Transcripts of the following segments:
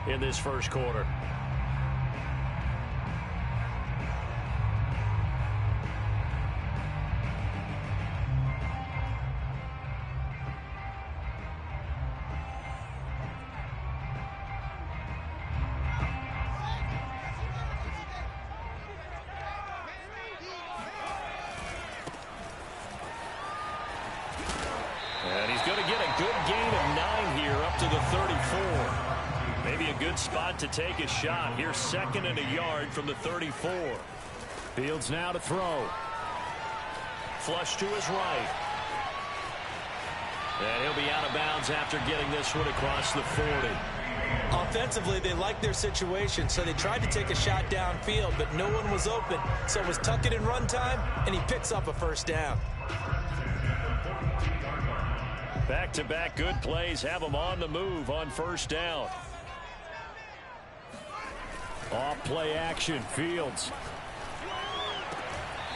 in this first quarter. And he's going to get a good gain of 9 here up to the 34. Maybe a good spot to take a shot. Here's 2nd and a yard from the 34. Fields now to throw. Flush to his right. And he'll be out of bounds after getting this one across the 40. Offensively, they liked their situation, so they tried to take a shot downfield, but no one was open. So it was tuck it and run time, and he picks up a first down. Back-to-back good plays have them on the move on first down. Off play action, Fields.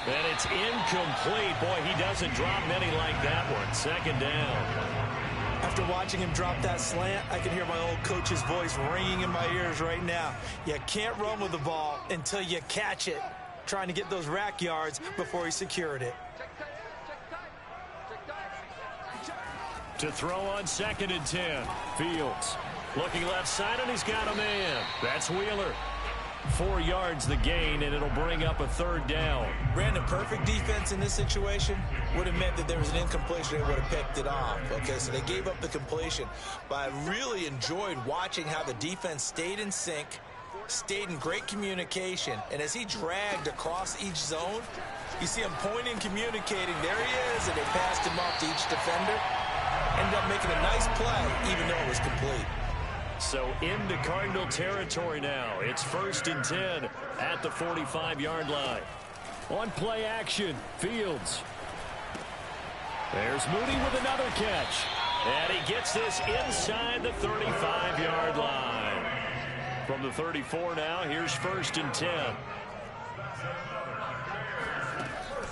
And it's incomplete. Boy, he doesn't drop many like that one. 2nd down. After watching him drop that slant, I can hear my old coach's voice ringing in my ears right now. You can't run with the ball until you catch it. Trying to get those rack yards before he secured it. To throw on 2nd and 10. Fields looking left side, and he's got a man. That's Wheeler. 4 yards the gain, and it'll bring up a 3rd down. Brandon, perfect defense in this situation would have meant that there was an incompletion. They would have picked it off. Okay, so they gave up the completion. But I really enjoyed watching how the defense stayed in sync, stayed in great communication, and as he dragged across each zone, you see him pointing, communicating. There he is, and they passed him off to each defender. Ended up making a nice play, even though it was complete. So into Cardinal territory now. It's 1st and 10 at the 45-yard line. On play action, Fields. There's Mooney with another catch. And he gets this inside the 35-yard line. From the 34 now, here's 1st and 10.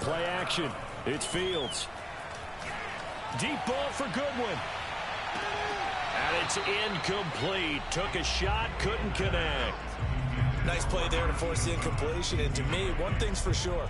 Play action. It's Fields. Deep ball for Goodwin. And it's incomplete. Took a shot, couldn't connect. Nice play there to force the incompletion. And to me, one thing's for sure.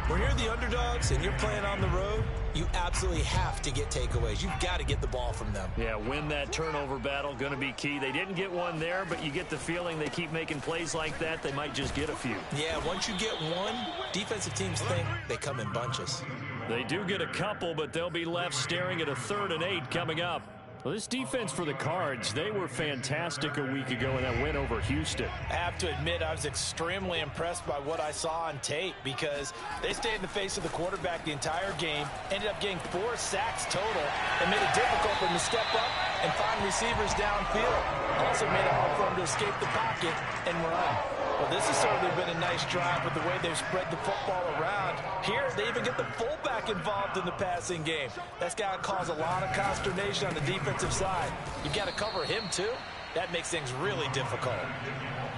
When you're the underdogs and you're playing on the road, you absolutely have to get takeaways. You've got to get the ball from them. Yeah, win that turnover battle, going to be key. They didn't get one there, but you get the feeling they keep making plays like that, they might just get a few. Yeah, once you get one, defensive teams think they come in bunches. They do get a couple, but they'll be left staring at a 3rd and 8 coming up. Well, this defense for the Cards, they were fantastic a week ago in that win over Houston. I have to admit, I was extremely impressed by what I saw on tape because they stayed in the face of the quarterback the entire game, ended up getting 4 sacks total, and made it difficult for him to step up and find receivers downfield. Also made it hard for him to escape the pocket and run. Well, this has certainly been a nice drive with the way they've spread the football around. Here, they even get the fullback involved in the passing game. That's got to cause a lot of consternation on the defensive side. You've got to cover him, too. That makes things really difficult.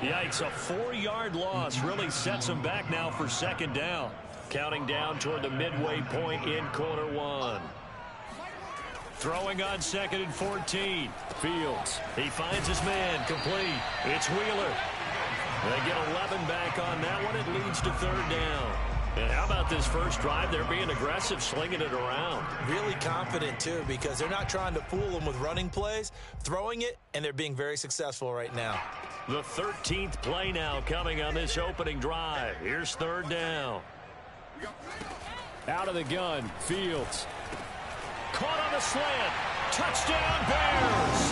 Yikes, a 4-yard loss really sets them back now for 2nd down. Counting down toward the midway point in quarter 1. Throwing on 2nd and 14. Fields. He finds his man. Complete. It's Wheeler. They get 11 back on that one. It leads to 3rd down. And how about this first drive? They're being aggressive, slinging it around. Really confident, too, because they're not trying to fool them with running plays, throwing it, and they're being very successful right now. The 13th play now coming on this opening drive. Here's 3rd down. Out of the gun, Fields. Caught on the slant. Touchdown, Bears!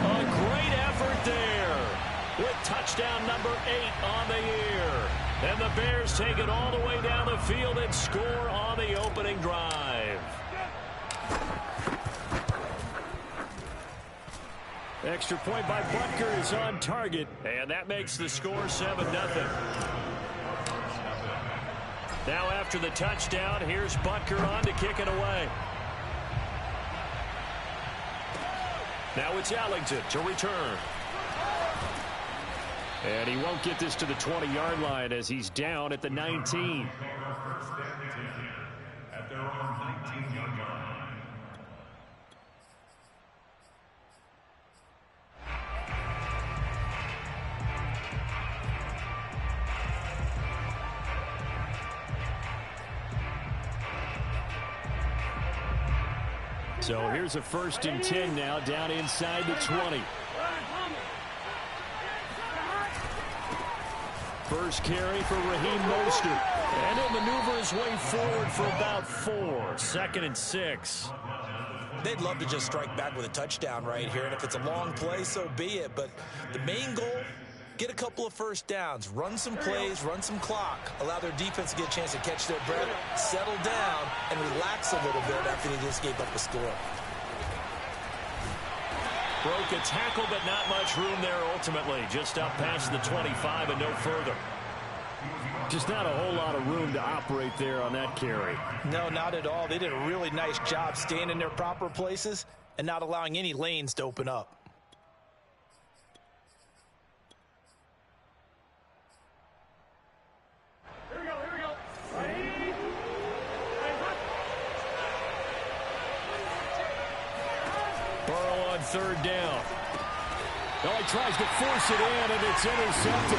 A great effort there with touchdown number 8 on the year. And the Bears take it all the way down the field and score on the opening drive. Extra point by Butker is on target, and that makes the score 7-0. Now after the touchdown, here's Butker on to kick it away. Now it's Ellington to return. And he won't get this to the 20-yard line as he's down at the 19. At their own 19-yard line. So here's a 1st and 10 now, down inside the 20. First carry for Raheem Mostert. And he'll maneuver his way forward for about 4. 2nd and 6. They'd love to just strike back with a touchdown right here. And if it's a long play, so be it. But the main goal, get a couple of first downs, run some plays, run some clock, allow their defense to get a chance to catch their breath, settle down, and relax a little bit after they just gave up a score. Broke a tackle, but not much room there ultimately. Just up past the 25 and no further. Just not a whole lot of room to operate there on that carry. No, not at all. They did a really nice job staying in their proper places and not allowing any lanes to open up. Burrow on 3rd down. Oh, he tries to force it in, and it's intercepted.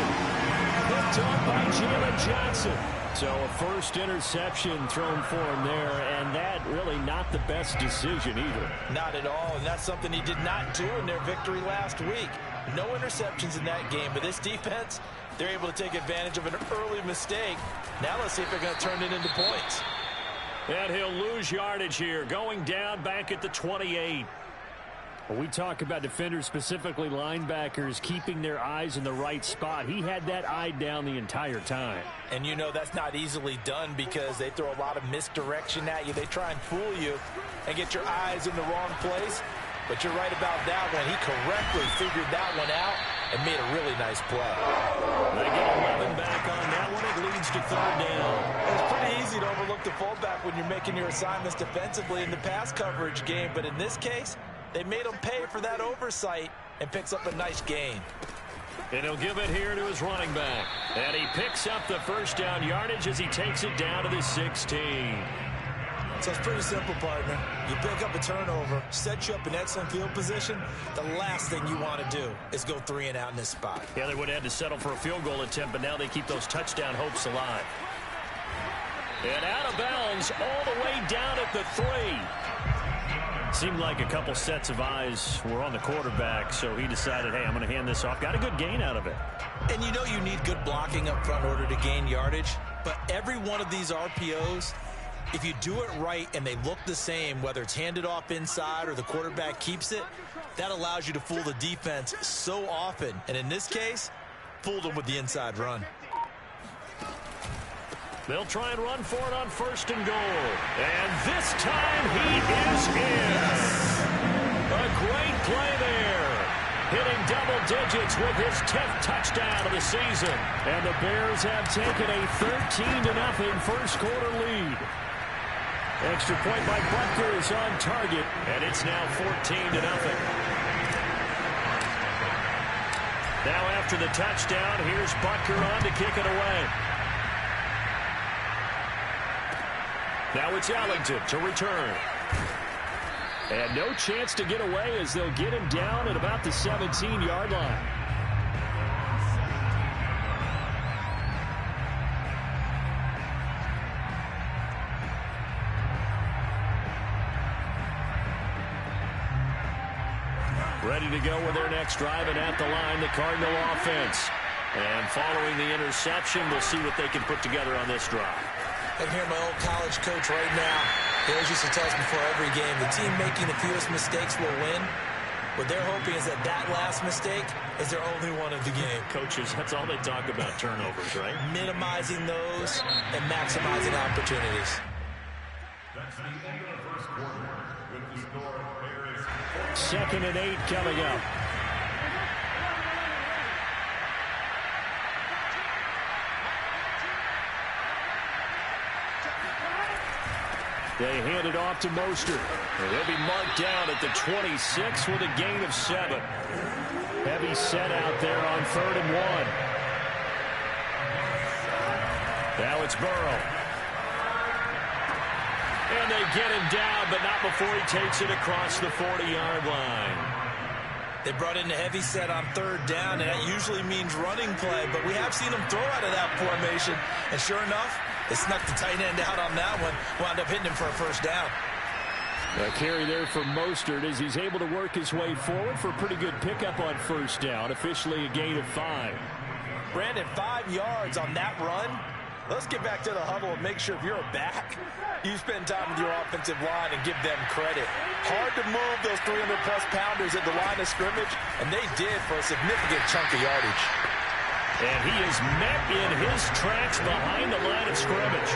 Picked up by Jalen Johnson. So a first interception thrown for him there, and that really not the best decision either. Not at all, and that's something he did not do in their victory last week. No interceptions in that game, but this defense, they're able to take advantage of an early mistake. Now let's see if they're going to turn it into points. And he'll lose yardage here, going down back at the 28. When we talk about defenders, specifically linebackers, keeping their eyes in the right spot, he had that eye down the entire time. And you know that's not easily done because they throw a lot of misdirection at you. They try and fool you and get your eyes in the wrong place. But you're right about that one. He correctly figured that one out and made a really nice play. They get 11 back on that one. It leads to 3rd down. It's pretty easy to overlook the fullback when you're making your assignments defensively in the pass coverage game. But in this case, they made him pay for that oversight and picks up a nice gain. And he'll give it here to his running back. And he picks up the 1st down yardage as he takes it down to the 16. So it's pretty simple, partner. You pick up a turnover, set you up in excellent field position. The last thing you want to do is go 3 and out in this spot. Yeah, they would have had to settle for a field goal attempt, but now they keep those touchdown hopes alive. And out of bounds all the way down at the 3. Seemed like a couple sets of eyes were on the quarterback, so he decided, hey, I'm going to hand this off. Got a good gain out of it. And you know you need good blocking up front in order to gain yardage, but every one of these RPOs, if you do it right and they look the same, whether it's handed off inside or the quarterback keeps it, that allows you to fool the defense so often. And in this case, fooled them with the inside run. They'll try and run for it on 1st and goal. And this time he is in. A great play there. Hitting double digits with his 10th touchdown of the season. And the Bears have taken a 13-0 first quarter lead. Extra point by Butker is on target. And it's now 14-0. Now after the touchdown, here's Butker on to kick it away. Now it's Ellington to return. And no chance to get away as they'll get him down at about the 17-yard line. Ready to go with their next drive, and at the line, the Cardinal offense. And following the interception, we'll see what they can put together on this drive. I can hear my old college coach right now. He always used to tell us before every game, the team making the fewest mistakes will win. What they're hoping is that that last mistake is their only one of the game. Coaches, that's all they talk about, turnovers, right? Minimizing those and maximizing opportunities. That's the end of the first quarter. With the score, Bears. 2nd and 8 coming up. They hand it off to Mostert. He'll be marked down at the 26 with a gain of 7. Heavy set out there on 3rd and 1. Now it's Burrow. And they get him down, but not before he takes it across the 40-yard line. They brought in a heavy set on 3rd down, and that usually means running play, but we have seen them throw out of that formation. And sure enough, they snuck the tight end out on that one, wound up hitting him for a 1st down. A carry there for Mostert as he's able to work his way forward for a pretty good pickup on first down. Officially a gain of 5. Brandon, 5 yards on that run. Let's get back to the huddle and make sure if you're a back, you spend time with your offensive line and give them credit. Hard to move those 300-plus pounders at the line of scrimmage, and they did for a significant chunk of yardage. And he is met in his tracks behind the line of scrimmage.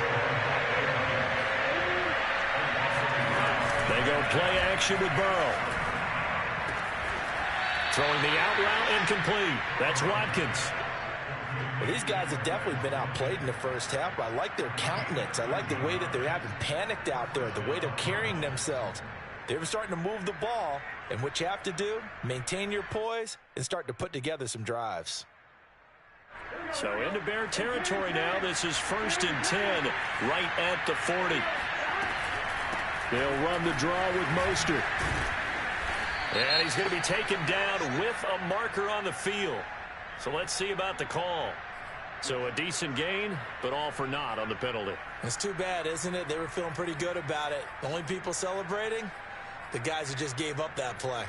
They go play action with Burrow. Throwing the out route incomplete. That's Watkins. Well, these guys have definitely been outplayed in the first half, but I like their countenance. I like the way that they haven't panicked out there, the way they're carrying themselves. They're starting to move the ball, and what you have to do, maintain your poise and start to put together some drives. So into Bear territory now. This is 1st and 10 right at the 40. They'll run the draw with Mostert. And he's going to be taken down with a marker on the field. So let's see about the call. So a decent gain, but all for naught on the penalty. It's too bad, isn't it? They were feeling pretty good about it. The only people celebrating, the guys who just gave up that play.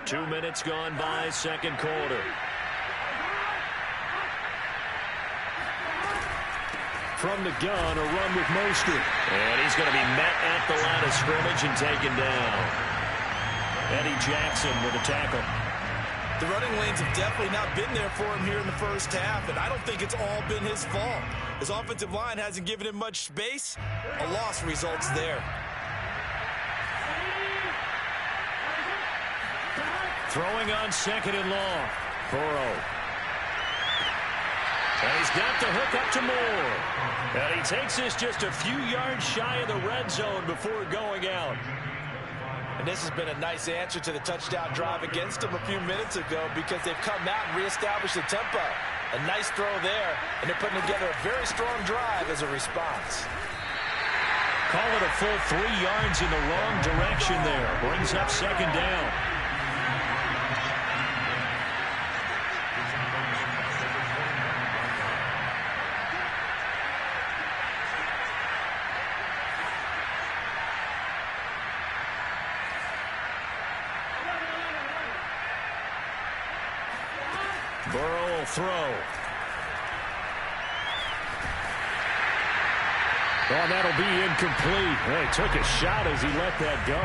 2 minutes gone by, second quarter. From the gun, a run with Mostert. And he's going to be met at the line of scrimmage and taken down. Eddie Jackson with a tackle. The running lanes have definitely not been there for him here in the first half, and I don't think it's all been his fault. His offensive line hasn't given him much space. A loss results there. Throwing on 2nd and long. Burrow. And he's got the hook up to Moore. And he takes this just a few yards shy of the red zone before going out. And this has been a nice answer to the touchdown drive against them a few minutes ago because they've come out and reestablished the tempo. A nice throw there, and they're putting together a very strong drive as a response. Call it a full 3 yards in the wrong direction there. Brings up 2nd down. Burrow will throw. Oh, that'll be incomplete. Well, he took a shot as he let that go.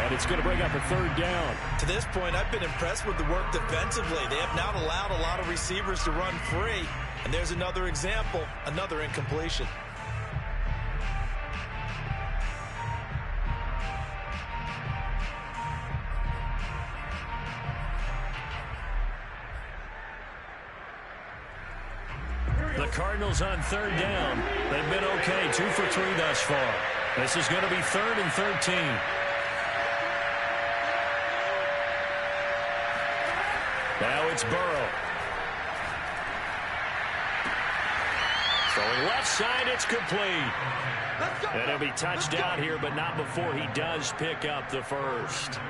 And it's going to bring up a 3rd down. To this point, I've been impressed with the work defensively. They have not allowed a lot of receivers to run free. And there's another example, another incompletion. The Cardinals on 3rd down. They've been okay, 2 for 3 thus far. This is going to be 3rd and 13. Now it's Burrow. Throwing left side, it's complete. And he'll be touched down here, but not before he does pick up the first.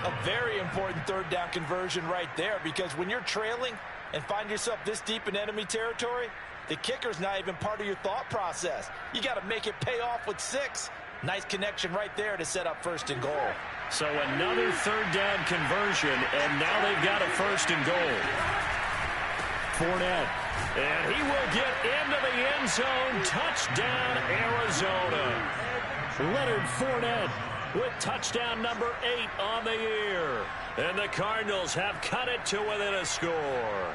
A very important 3rd down conversion right there, because when you're trailing and find yourself this deep in enemy territory, the kicker's not even part of your thought process. You got to make it pay off with 6. Nice connection right there to set up 1st and goal. So another 3rd down conversion, and now they've got a 1st and goal. Fournette, and he will get into the end zone. Touchdown, Arizona. Leonard Fournette with touchdown number 8 on the year. And the Cardinals have cut it to within a score.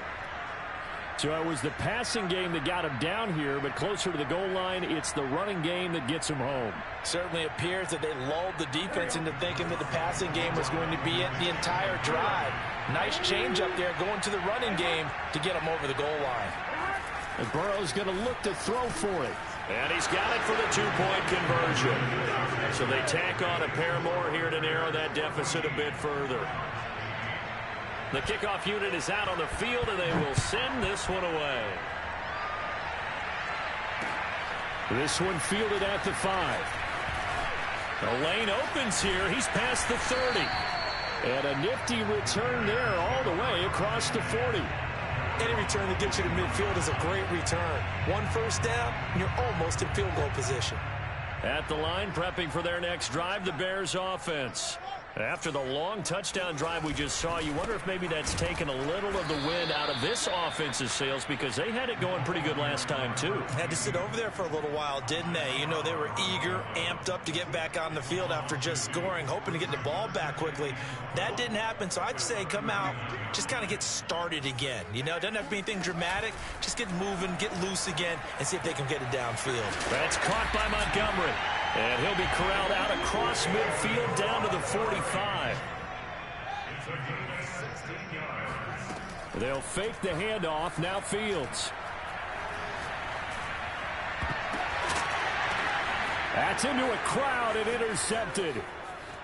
So it was the passing game that got him down here, but closer to the goal line, it's the running game that gets him home. Certainly appears that they lulled the defense into thinking that the passing game was going to be it the entire drive. Nice change up there going to the running game to get him over the goal line. And Burrow's going to look to throw for it. And he's got it for the 2-point conversion. So they tack on a pair more here to narrow that deficit a bit further. The kickoff unit is out on the field, and they will send this one away. This one fielded at the 5. The lane opens here. He's past the 30. And a nifty return there all the way across the 40. Any return that gets you to midfield is a great return. 1 first down, and you're almost in field goal position. At the line, prepping for their next drive, the Bears offense. After the long touchdown drive we just saw, you wonder if maybe that's taken a little of the wind out of this offense's sails, because they had it going pretty good last time, too. Had to sit over there for a little while, didn't they? You know, they were eager, amped up to get back on the field after just scoring, hoping to get the ball back quickly. That didn't happen, so I'd say come out, just kind of get started again. You know, it doesn't have to be anything dramatic. Just get moving, get loose again, and see if they can get it downfield. That's caught by Montgomery. And he'll be corralled out across midfield down to the 45. They'll fake the handoff. Now Fields. That's into a crowd and intercepted.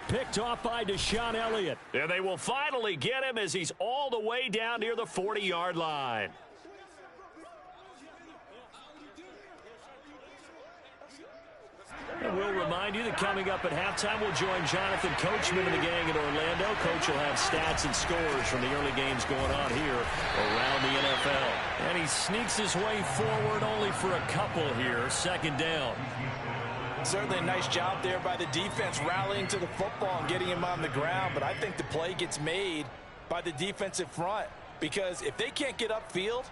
Picked off by Deshaun Elliott. And they will finally get him as he's all the way down near the 40-yard line. And we'll remind you that coming up at halftime, we'll join Jonathan Coachman and the gang in Orlando. Coach will have stats and scores from the early games going on here around the NFL. And he sneaks his way forward only for a couple here. Second down. Certainly a nice job there by the defense rallying to the football and getting him on the ground. But I think the play gets made by the defensive front, because if they can't get upfield,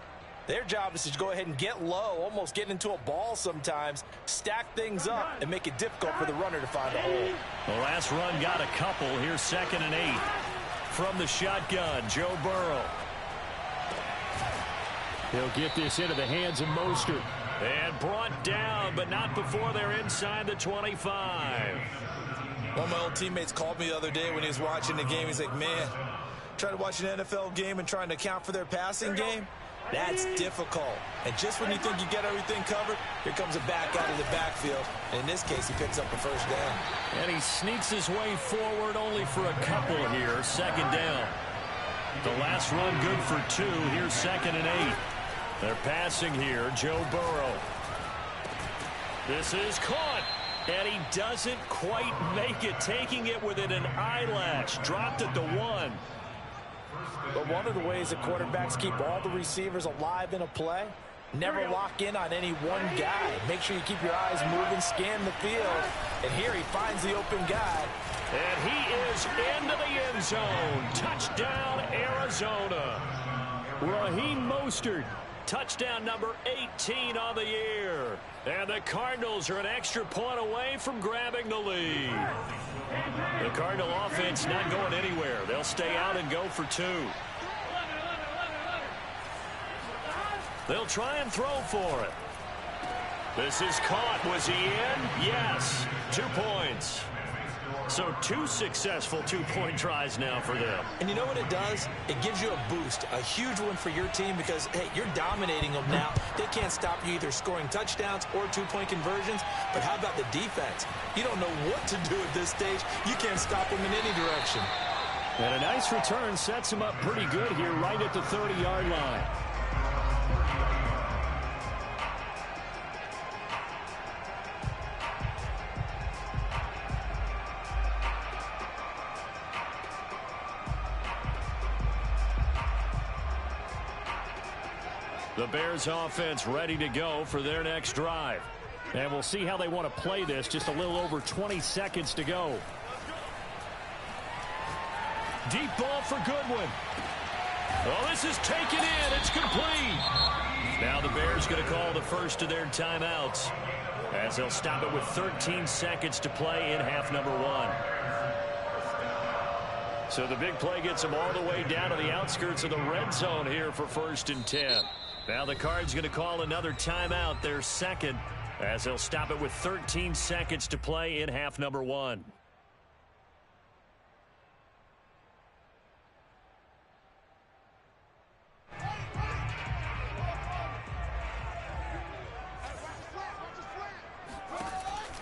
their job is to go ahead and get low, almost get into a ball sometimes, stack things up, and make it difficult for the runner to find a hole. The last run got a couple. Here's 2nd and 8. From the shotgun, Joe Burrow. He'll get this into the hands of Mostert. And brought down, but not before they're inside the 25. One of my old teammates called me the other day when he was watching the game. He's like, man, trying to watch an NFL game and trying to account for their passing game? That's difficult. And just when you think you get everything covered, here comes a back out of the backfield. And in this case, he picks up the first down. And he sneaks his way forward only for a couple here. 2nd down. The last run good for 2. Here's 2nd and 8. They're passing here. Joe Burrow. This is caught. And he doesn't quite make it. Taking it within an eyelash. Dropped at the 1. But one of the ways that quarterbacks keep all the receivers alive in a play, never lock in on any one guy. Make sure you keep your eyes moving, scan the field. And here he finds the open guy. And he is into the end zone. Touchdown, Arizona. Raheem Mostert. Touchdown number 18 on the year. And the Cardinals are an extra point away from grabbing the lead. The Cardinal offense not going anywhere. They'll stay out and go for 2. They'll try and throw for it. This is caught. Was he in? Yes. 2 points. So 2 successful 2-point tries now for them. And you know what it does? It gives you a boost, a huge one for your team, because, hey, you're dominating them now. They can't stop you either scoring touchdowns or 2-point conversions. But how about the defense? You don't know what to do at this stage. You can't stop them in any direction. And a nice return sets him up pretty good here right at the 30-yard line. The Bears offense ready to go for their next drive. And we'll see how they want to play this. Just a little over 20 seconds to go. Deep ball for Goodwin. Oh, this is taken in. It's complete. Now the Bears going to call the first of their timeouts, as they'll stop it with 13 seconds to play in half number 1. So the big play gets them all the way down to the outskirts of the red zone here for 1st and 10. Now the Cards going to call another timeout, their second, as they'll stop it with 13 seconds to play in half number 1.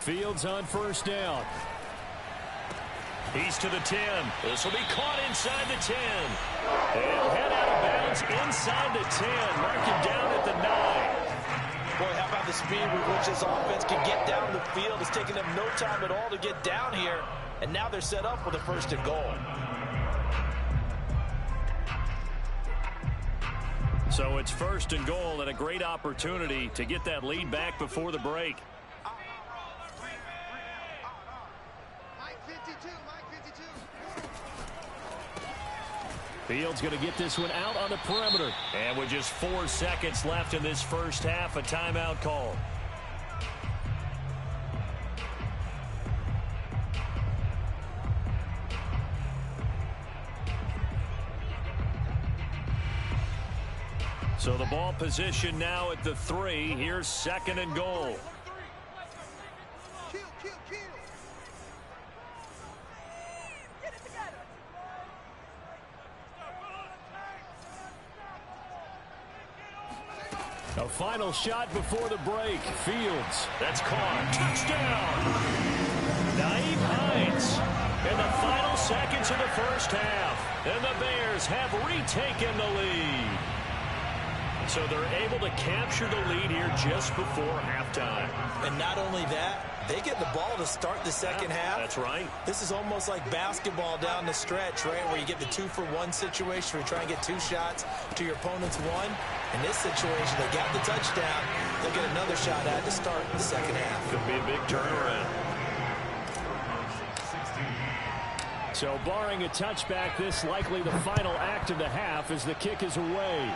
Fields on 1st down. He's to the 10. This will be caught inside the 10. And head out of bounds inside the 10. Mark him down at the 9. Boy, how about the speed with which this offense can get down the field? It's taken them no time at all to get down here. And now they're set up with a 1st and goal. So it's 1st and goal, and a great opportunity to get that lead back before the break. Fields going to get this one out on the perimeter. And with just 4 seconds left in this first half, a timeout call. So the ball position now at the 3. Here's 2nd and goal. A final shot before the break. Fields. That's caught. Touchdown. Nyheim Hines. In the final seconds of the first half. And the Bears have retaken the lead. So they're able to capture the lead here just before halftime. And not only that, they get the ball to start the second half. That's right. This is almost like basketball down the stretch, right, where you get the 2-for-1 situation where you try and get 2 shots to your opponent's 1. In this situation, they got the touchdown. They'll get another shot at to start the second half. Could be a big turnaround. So barring a touchback, this likely the final act of the half as the kick is away.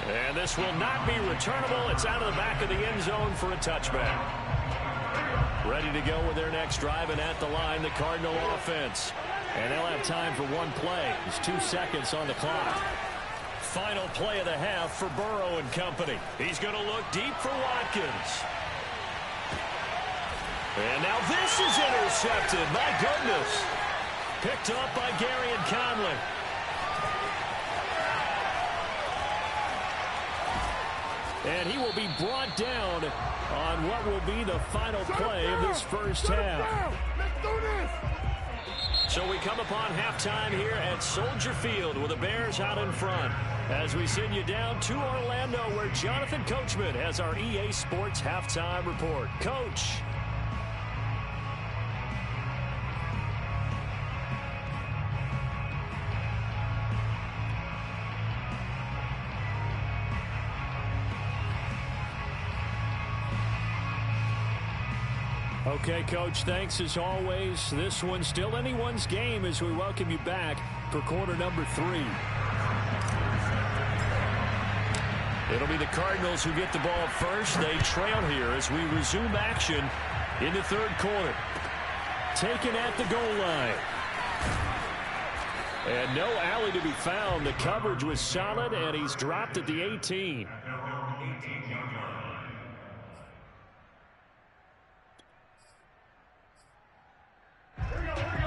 And this will not be returnable. It's out of the back of the end zone for a touchback. Ready to go with their next drive, and at the line, the Cardinal offense. And they'll have time for 1 play. There's 2 seconds on the clock. Final play of the half for Burrow and company. He's going to look deep for Watkins. And now this is intercepted. My goodness. Picked up by Gareon Conley. And he will be brought down on what will be the final play of this first half. So we come upon halftime here at Soldier Field with the Bears out in front. As we send you down to Orlando where Jonathan Coachman has our EA Sports Halftime Report. Coach. Okay, Coach, thanks as always. This one's still anyone's game as we welcome you back for quarter number 3. It'll be the Cardinals who get the ball first. They trail here as we resume action in the 3rd quarter. Taken at the goal line. And no alley to be found. The coverage was solid, and he's dropped at the 18.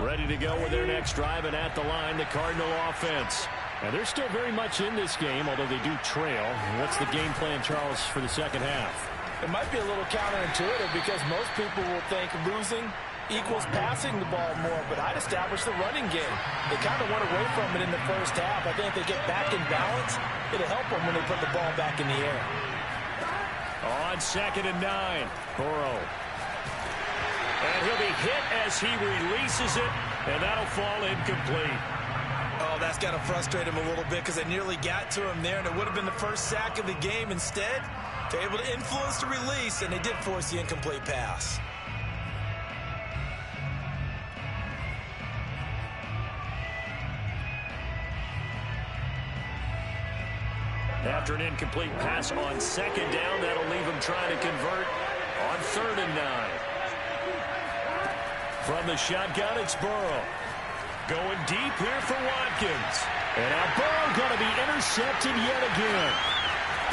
Ready to go with their next drive, and at the line, the Cardinal offense. And they're still very much in this game, although they do trail. What's the game plan, Charles, for the second half? It might be a little counterintuitive because most people will think losing equals passing the ball more, but I'd establish the running game. They kind of went away from it in the first half. I think if they get back in balance, it'll help them when they put the ball back in the air. On 2nd and 9, Burrow. And he'll be hit as he releases it, and that'll fall incomplete. Oh, that's got to frustrate him a little bit because they nearly got to him there, and it would have been the first sack of the game. Instead, they're able to influence the release, and they did force the incomplete pass. After an incomplete pass on 2nd down, that'll leave him trying to convert on 3rd and 9. From the shotgun, it's Burrow. Going deep here for Watkins. And now Burrow going to be intercepted yet again.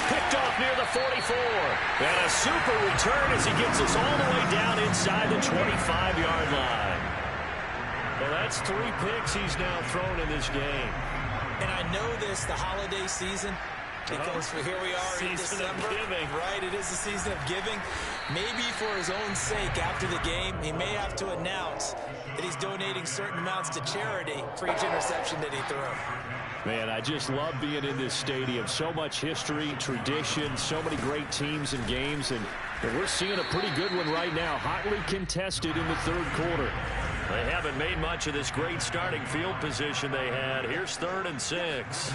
Picked off near the 44. And a super return as he gets us all the way down inside the 25-yard line. Well, that's 3 picks he's now thrown in this game. And I know this, the holiday season, because here we are in December. Right, it is the season of giving. Maybe for his own sake, after the game, he may have to announce that he's donating certain amounts to charity for each interception that he threw. Man, I just love being in this stadium. So much history, tradition, so many great teams and games, and we're seeing a pretty good one right now, hotly contested in the 3rd quarter. They haven't made much of this great starting field position they had. Here's 3rd and 6.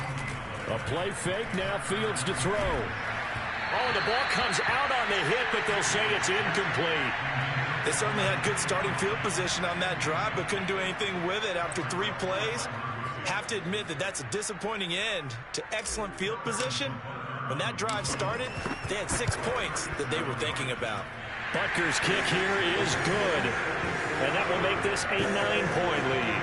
A play fake, now Fields to throw. Oh, the ball comes out on the hit, but they'll say it's incomplete. They certainly had good starting field position on that drive, but couldn't do anything with it after 3 plays. Have to admit that that's a disappointing end to excellent field position. When that drive started, they had 6 points that they were thinking about. Butker's kick here is good, and that will make this a 9-point lead.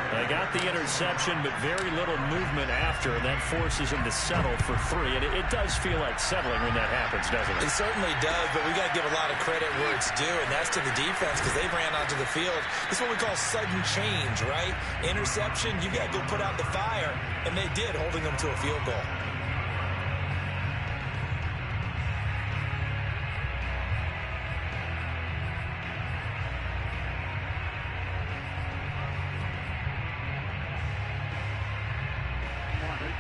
They got the interception, but very little movement after, and that forces them to settle for 3. And it does feel like settling when that happens, doesn't it? It certainly does, but we got to give a lot of credit where it's due, and that's to the defense because they ran onto the field. This is what we call sudden change, right? Interception, you got to go put out the fire, and they did, holding them to a field goal.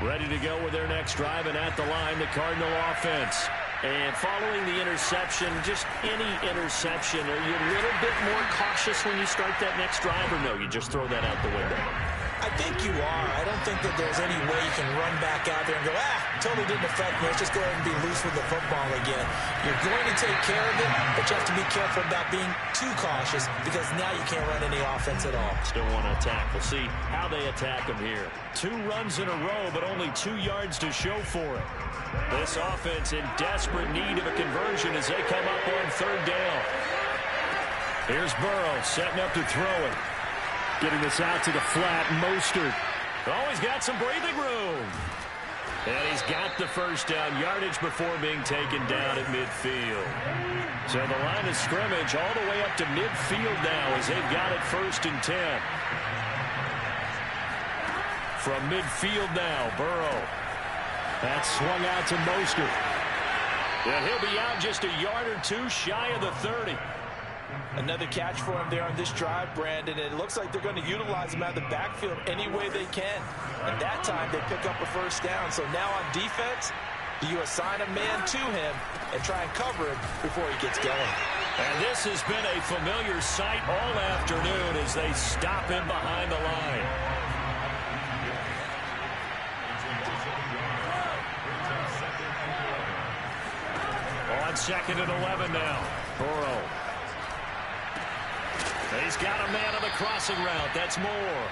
Ready to go with their next drive, and at the line, the Cardinal offense. And following the interception, just any interception, are you a little bit more cautious when you start that next drive, or no, you just throw that out the window? I think you are. I don't think that there's any way you can run back out there and go, totally didn't affect me. Let's just go ahead and be loose with the football again. You're going to take care of it, but you have to be careful about being too cautious because now you can't run any offense at all. Still want to attack. We'll see how they attack them here. 2 runs in a row, but only 2 yards to show for it. This offense in desperate need of a conversion as they come up on 3rd down. Here's Burrow setting up to throw it. Getting this out to the flat, Mostert. Oh, he's got some breathing room. And he's got the first down yardage before being taken down at midfield. So the line of scrimmage all the way up to midfield now as they've got it 1st and 10. From midfield now, Burrow. That's swung out to Mostert. And he'll be out just a yard or 2 shy of the 30. Another catch for him there on this drive, Brandon. It looks like they're going to utilize him out of the backfield any way they can. At that time, they pick up a first down. So now on defense, do you assign a man to him and try and cover him before he gets going? And this has been a familiar sight all afternoon as they stop him behind the line. On 2nd and 11 now. Burrow. He's got a man on the crossing route. That's Moore.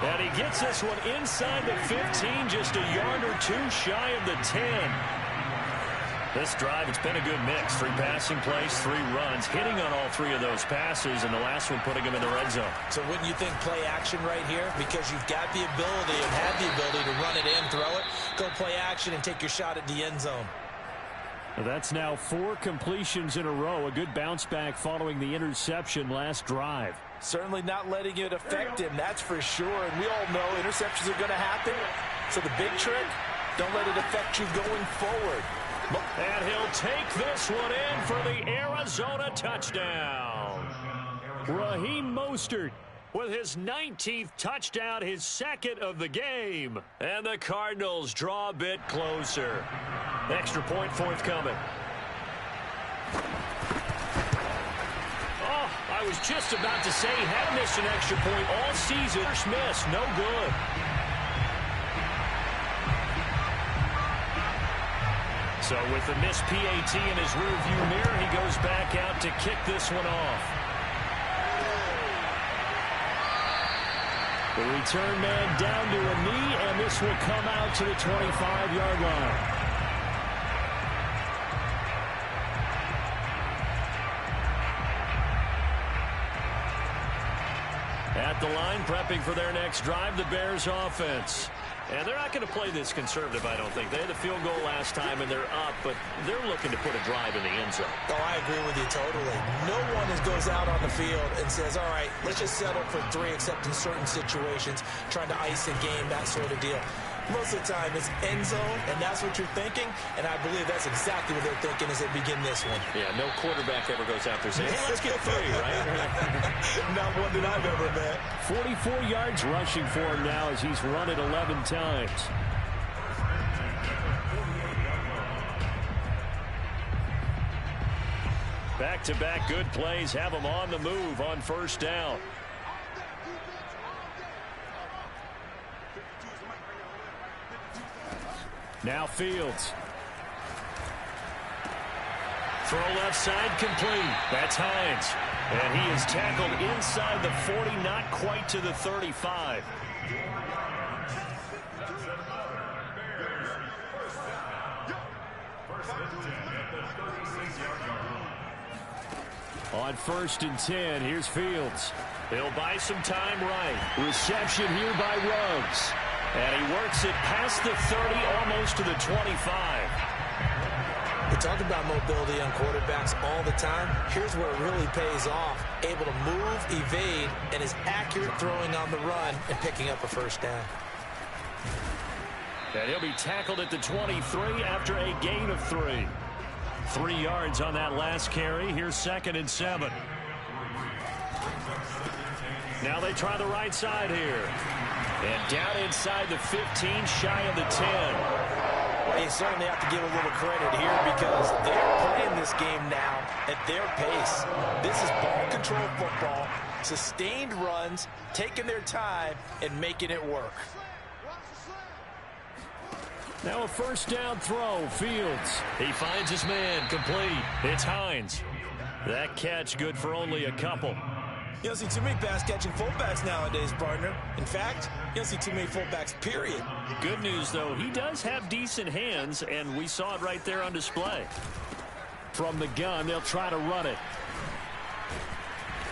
And he gets this one inside the 15, just a yard or 2 shy of the 10. This drive, it's been a good mix. 3 passing plays, 3 runs, hitting on all 3 of those passes, and the last one putting him in the red zone. So wouldn't you think play action right here? Because you've got the ability and have the ability to run it in, throw it, go play action, and take your shot at the end zone. That's now 4 completions in a row. A good bounce back following the interception last drive. Certainly not letting it affect him, that's for sure. And we all know interceptions are going to happen. So the big trick, don't let it affect you going forward. And he'll take this one in for the Arizona touchdown. Raheem Mostert with his 19th touchdown, his 2nd of the game. And the Cardinals draw a bit closer. Extra point forthcoming. Oh, I was just about to say he had missed an extra point all season. First miss, no good. So with the missed PAT in his rearview mirror, he goes back out to kick this one off. The return man down to a knee, and this will come out to the 25-yard line. At the line, prepping for their next drive, the Bears offense. And they're not going to play this conservative, I don't think. They had a field goal last time, and they're up, but they're looking to put a drive in the end zone. Oh, I agree with you totally. No one goes out on the field and says, all right, let's just settle for 3, except in certain situations, trying to ice a game, that sort of deal. Most of the time, it's end zone, and that's what you're thinking, and I believe that's exactly what they're thinking as they begin this one. Yeah, no quarterback ever goes out there saying, hey, let's get 3, right? Not one that I've ever met. 44 yards rushing for him now as he's run it 11 times. Back-to-back good plays have him on the move on first down. Now Fields. Throw left side complete. That's Hines. And he is tackled inside the 40, not quite to the 35. On 1st and 10, here's Fields. He'll buy some time right. Reception here by Ruggs. And he works it past the 30, almost to the 25. We talk about mobility on quarterbacks all the time. Here's where it really pays off. Able to move, evade, and is accurate throwing on the run and picking up a first down. And he'll be tackled at the 23 after a gain of 3. 3 yards on that last carry. Here's 2nd and 7. Now they try the right side here. And down inside the 15, shy of the 10. Well, you certainly have to give a little credit here because they're playing this game now at their pace. This is ball control football, sustained runs, taking their time, and making it work. Now a first down throw, Fields. He finds his man, complete. It's Hines. That catch good for only a couple. You don't see too many pass-catching fullbacks nowadays, partner. In fact, you don't see too many fullbacks, period. Good news, though, he does have decent hands, and we saw it right there on display. From the gun, they'll try to run it.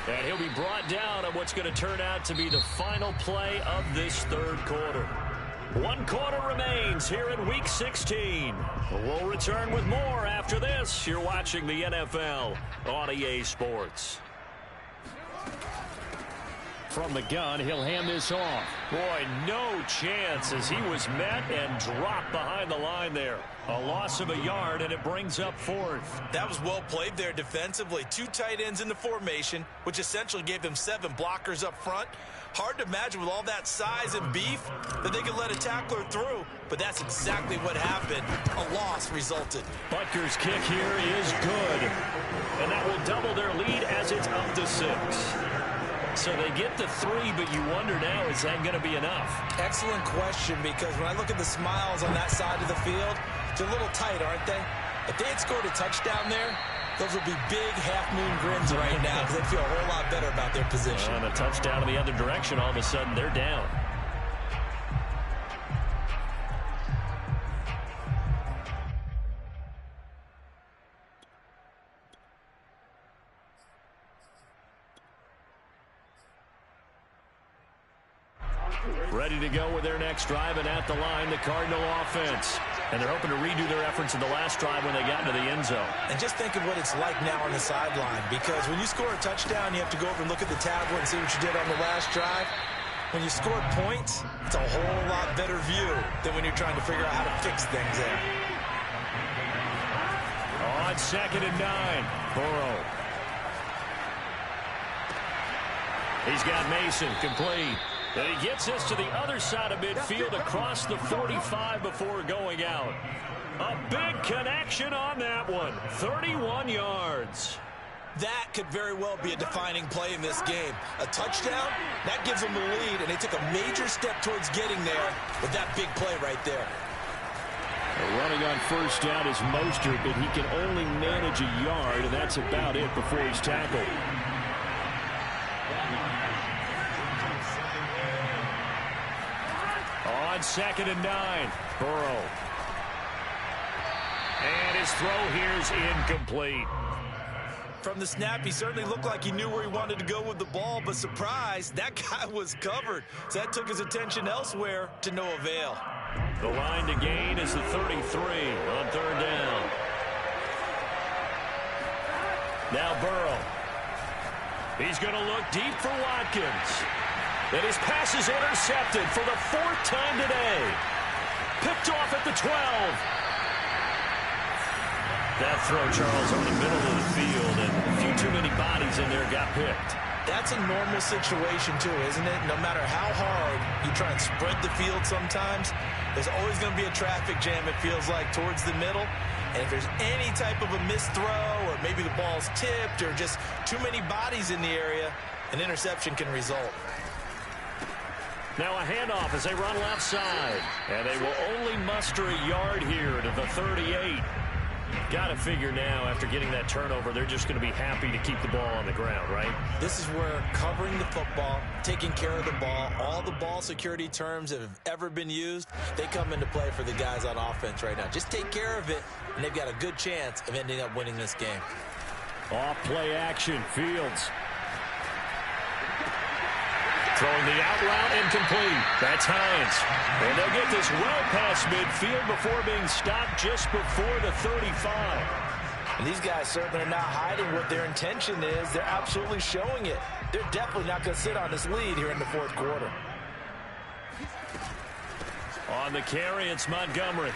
And he'll be brought down on what's going to turn out to be the final play of this 3rd quarter. 1 quarter remains here in Week 16. We'll return with more after this. You're watching the NFL on EA Sports. From the gun, he'll hand this off. Boy, no chance as he was met and dropped behind the line there. A loss of a yard, and it brings up 4th. That was well played there defensively. 2 tight ends in the formation, which essentially gave them 7 blockers up front. Hard to imagine with all that size and beef that they could let a tackler through, but that's exactly what happened. A loss resulted. Butker's kick here is good, and that will double their lead as it's up to 6. So they get the 3, but you wonder now, is that going to be enough? Excellent question, because when I look at the smiles on that side of the field, they're a little tight, aren't they? If they had scored a touchdown there, those would be big half-moon grins right now because they'd feel a whole lot better about their position. On a touchdown in the other direction, all of a sudden they're down. Ready to go with their next drive, and at the line, the Cardinal offense. And they're hoping to redo their efforts in the last drive when they got into the end zone. And just think of what it's like now on the sideline, because when you score a touchdown, you have to go over and look at the tablet and see what you did on the last drive. When you score points, it's a whole lot better view than when you're trying to figure out how to fix things there. On 2nd and 9, Burrow. He's got Mason complete. And he gets this to the other side of midfield across the 45 before going out. A big connection on that one. 31 yards. That could very well be a defining play in this game. A touchdown, that gives them the lead, and they took a major step towards getting there with that big play right there. Running on first down is Mostert, but he can only manage a yard, and that's about it before he's tackled. On 2nd and 9, Burrow. And his throw here's incomplete. From the snap, he certainly looked like he knew where he wanted to go with the ball, but surprise, that guy was covered. So that took his attention elsewhere to no avail. The line to gain is the 33 on 3rd down. Now Burrow. He's going to look deep for Watkins. And his pass is intercepted for the 4th time today. Picked off at the 12. That throw, Charles, over the middle of the field, and a few too many bodies in there got picked. That's a normal situation, too, isn't it? No matter how hard you try and spread the field sometimes, there's always going to be a traffic jam, it feels like, towards the middle. And if there's any type of a missed throw, or maybe the ball's tipped, or just too many bodies in the area, an interception can result. Now a handoff as they run left side. And they will only muster a yard here to the 38. Got to figure now, after getting that turnover, they're just going to be happy to keep the ball on the ground, right? This is where covering the football, taking care of the ball, all the ball security terms that have ever been used, they come into play for the guys on offense right now. Just take care of it, and they've got a good chance of ending up winning this game. Off play action, Fields. Throwing the out route incomplete. That's Hines. And they'll get this well past midfield before being stopped just before the 35. And these guys certainly are not hiding what their intention is. They're absolutely showing it. They're definitely not going to sit on this lead here in the fourth quarter. On the carry, it's Montgomery.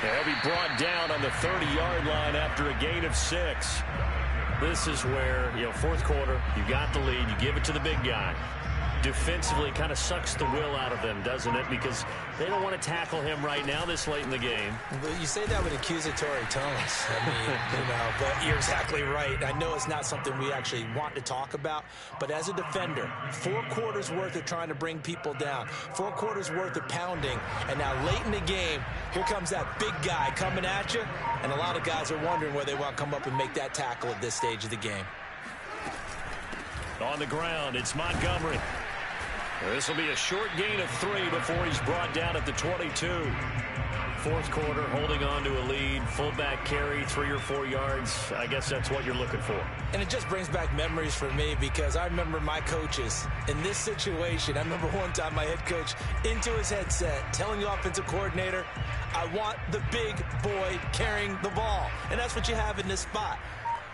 He'll be brought down on the 30-yard line after a gain of 6. This is where, fourth quarter, you got the lead, you give it to the big guy. Defensively, kind of sucks the will out of them, doesn't it? Because they don't want to tackle him right now this late in the game. But you say that with accusatory tones. I mean, but you're exactly right. I know it's not something we actually want to talk about, but as a defender, 4 quarters worth of trying to bring people down, 4 quarters worth of pounding, and now late in the game, here comes that big guy coming at you, and a lot of guys are wondering where they want to come up and make that tackle at this stage of the game. On the ground, it's Montgomery. This will be a short gain of 3 before he's brought down at the 22. Fourth quarter, holding on to a lead. Fullback carry, 3 or 4 yards. I guess that's what you're looking for. And it just brings back memories for me because I remember my coaches in this situation. I remember one time my head coach into his headset telling the offensive coordinator, I want the big boy carrying the ball. And that's what you have in this spot.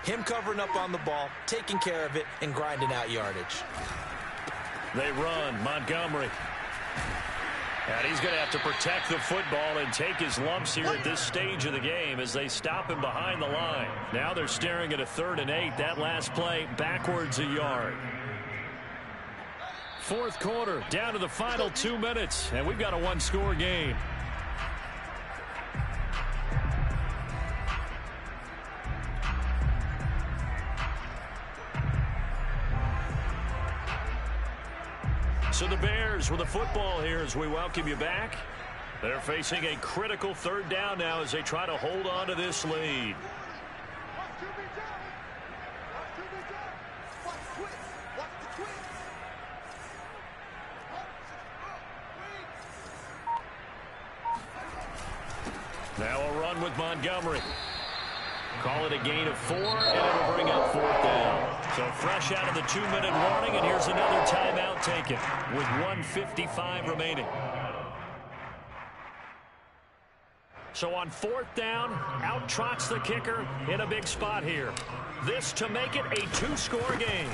Him covering up on the ball, taking care of it, and grinding out yardage. They run, Montgomery. And he's going to have to protect the football and take his lumps here at this stage of the game as they stop him behind the line. Now they're staring at a 3rd and 8. That last play, backwards a yard. Fourth quarter, down to the final 2 minutes, and we've got a 1-score game. So the Bears with the football here as we welcome you back. They're facing a critical 3rd down now as they try to hold on to this lead. Now a run with Montgomery. Call it a gain of 4, and it'll bring up 4th down. So fresh out of the 2-minute warning, and here's another timeout taken with 1:55 remaining. So on 4th down, out trots the kicker in a big spot here. This to make it a 2-score game.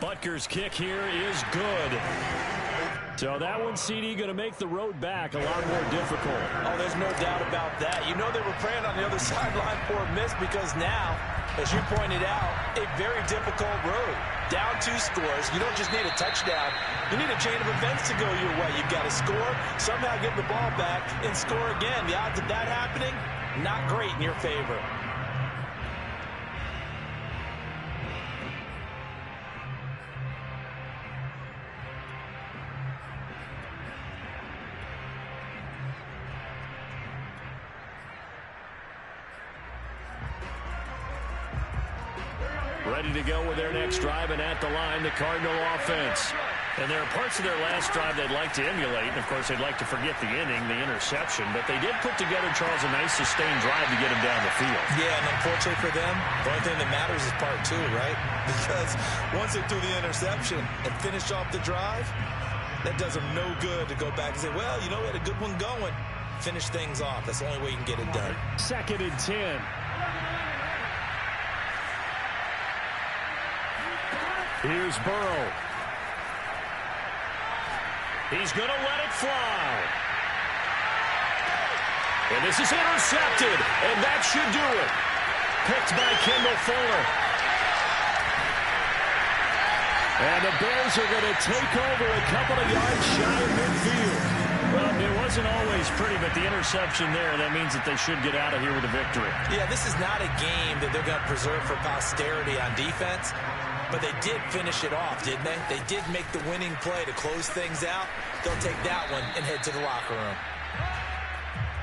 Butker's kick here is good. So that one, CD, going to make the road back a lot more difficult. Oh, there's no doubt about that. You know they were praying on the other sideline for a miss because now, as you pointed out, a very difficult road. Down 2 scores. You don't just need a touchdown. You need a chain of events to go your way. You've got to score, somehow get the ball back, and score again. The odds of that happening, not great in your favor. Ready to go with their next drive, and at the line, the Cardinal offense. And there are parts of their last drive they'd like to emulate, and of course they'd like to forget the inning, the interception, but they did put together, Charles, a nice sustained drive to get him down the field. Yeah, and unfortunately for them, the only thing that matters is part 2, right? Because once they threw the interception and finished off the drive, that does them no good to go back and say, well, you know, we had a good one going. Finish things off. That's the only way you can get it done. 2nd and 10. Here's Burrow. He's going to let it fly. And this is intercepted, and that should do it. Picked by Kendall Fuller. And the Bears are going to take over a couple of yards shy of midfield. Well, it wasn't always pretty, but the interception there, that means that they should get out of here with a victory. Yeah, this is not a game that they're going to preserve for posterity on defense. But they did finish it off, didn't they? They did make the winning play to close things out. They'll take that one and head to the locker room.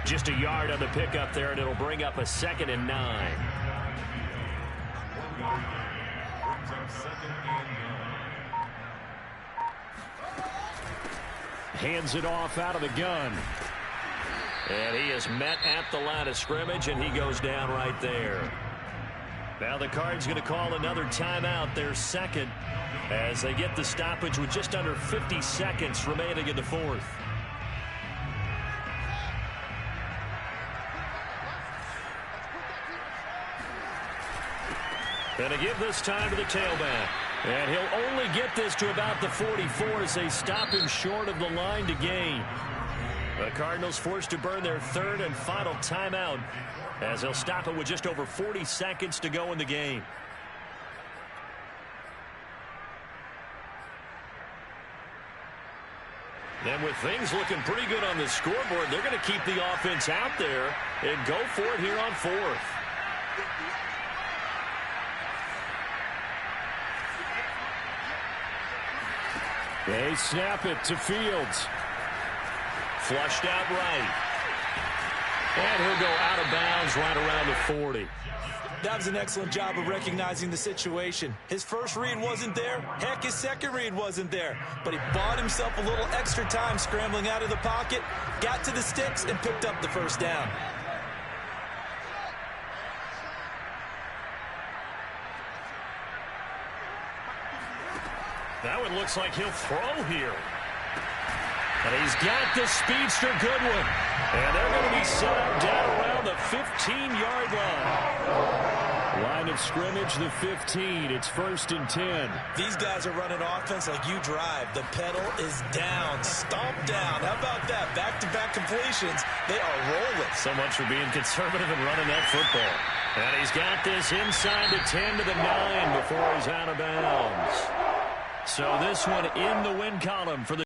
Just a yard on the pickup there, and it'll bring up a 2nd and 9. Brings up 2nd and 9. Hands it off out of the gun. And he is met at the line of scrimmage, and he goes down right there. Now the Cards going to call another timeout, their 2nd, as they get the stoppage with just under 50 seconds remaining in the 4th. And to give this time to the tailback. And he'll only get this to about the 44 as they stop him short of the line to gain. The Cardinals forced to burn their 3rd and final timeout as they'll stop it with just over 40 seconds to go in the game. And with things looking pretty good on the scoreboard, they're going to keep the offense out there and go for it here on 4th. They snap it to Fields. Flushed out right. And he'll go out of bounds right around the 40. That was an excellent job of recognizing the situation. His first read wasn't there. Heck, his second read wasn't there. But he bought himself a little extra time scrambling out of the pocket, got to the sticks, and picked up the first down. That one looks like he'll throw here. And he's got the speedster Goodwin. And they're going to be set up down around the 15-yard line. Line of scrimmage, the 15. It's 1st and 10. These guys are running offense like you drive. The pedal is down, stomp down. How about that? Back-to-back completions. They are rolling. So much for being conservative and running that football. And he's got this inside the 10 to the 9 before he's out of bounds. So this one in the win column for the